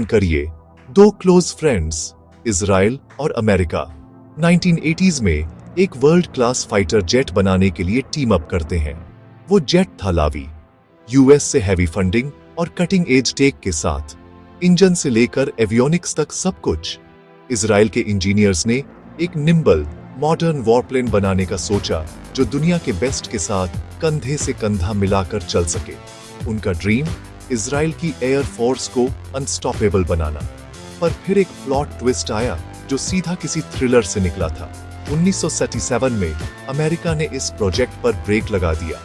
करिए दो close friends, Israel और अमेरिका 1980s में एक वर्ल्ड क्लास फाइटर जेट बनाने के लिए टीम अप करते हैं। वो जेट था लावी। यूएस से हैवी फंडिंग और कटिंग एज टेक के साथ इंजन से लेकर एवियोनिक्स तक सब कुछ। इजराइल के इंजीनियर्स ने एक निम्बल मॉडर्न वॉरप्लेन बनाने का सोचा जो दुनिया के बेस्ट के साथ कंधे से कंधा मिलाकर चल सके। उनका ड्रीम इजराइल की एयर फोर्स को अनस्टॉपेबल बनाना। पर फिर एक प्लॉट ट्विस्ट आया जो सीधा किसी थ्रिलर से निकला था। 1937 में अमेरिका ने इस प्रोजेक्ट पर ब्रेक लगा दिया।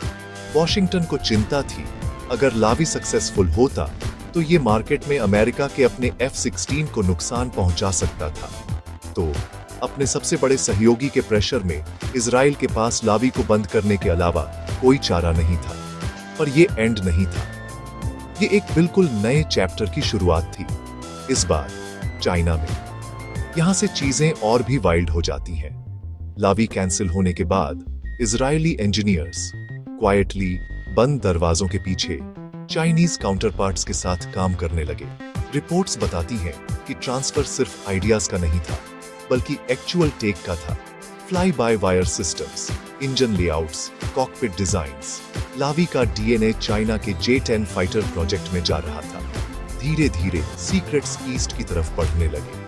वॉशिंगटन को चिंता थी अगर लावी सक्सेसफुल होता तो ये मार्केट में अमेरिका के अपने F-16 को नुकसान पहुंचा सकता था। तो अपने सबसे बड़े सहयोगी के प्रेशर में इजराइल के पास लावी को बंद करने के अलावा कोई चारा नहीं था। पर ये एंड नहीं था, ये एक बिल्कुल नए चैप्टर की शुरुआत थी। इस बार चाइना में। यहां से चीजें और भी वाइल्ड हो जाती हैं। लावी कैंसिल होने के बाद इजरायली इंजीनियर्स क्वाइटली बंद दरवाजों के पीछे चाइनीज काउंटरपार्ट्स के साथ काम करने लगे। रिपोर्ट्स बताती हैं कि ट्रांसफर सिर्फ आइडियाज का नहीं था बल्कि एक्चुअल टेक का था। Fly by wire systems, engine layouts, cockpit designs. लावी का डीएनए चाइना के J-10 फाइटर प्रोजेक्ट में जा रहा था। धीरे धीरे सीक्रेट्स ईस्ट की तरफ बढ़ने लगे।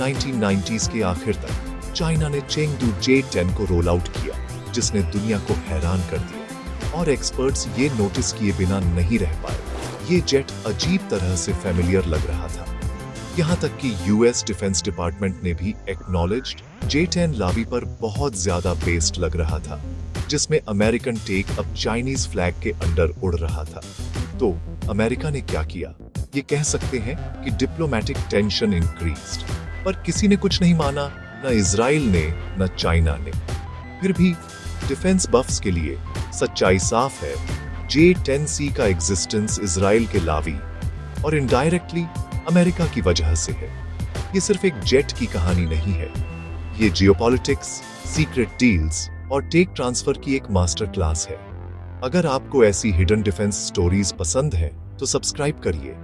1990s के आखिर तक चाइना ने चेंगडू J-10 को रोल आउट किया जिसने दुनिया को हैरान कर दिया और एक्सपर्ट्स ये नोटिस किए बिना नहीं रह पाए। ये जेट अजीब तरह से फैमिलियर लग रहा था। यहाँ तक कि यूएस डिफेंस डिपार्टमेंट ने भी एक्नॉलेज्ड J-10 लावी पर बहुत ज्यादा बेस्ड लग रहा था, जिसमें अमेरिकन टेक अब चाइनीज फ्लैग के अंडर उड़ रहा था। तो अमेरिका ने क्या किया? ये कह सकते हैं कि डिप्लोमेटिक टेंशन इंक्रीज्ड, पर किसी ने कुछ नहीं माना, न इजराइल ने न चाइना ने। फिर भी डिफेंस बफ्स के लिए सच्चाई साफ है। J-10C का एग्जिस्टेंस इजराइल के लावी और इनडायरेक्टली अमेरिका की वजह से है। ये सिर्फ एक जेट की कहानी नहीं है, ये जियोपॉलिटिक्स, सीक्रेट डील्स और टेक ट्रांसफर की एक मास्टर क्लास है। अगर आपको ऐसी हिडन डिफेंस स्टोरीज पसंद है तो सब्सक्राइब करिए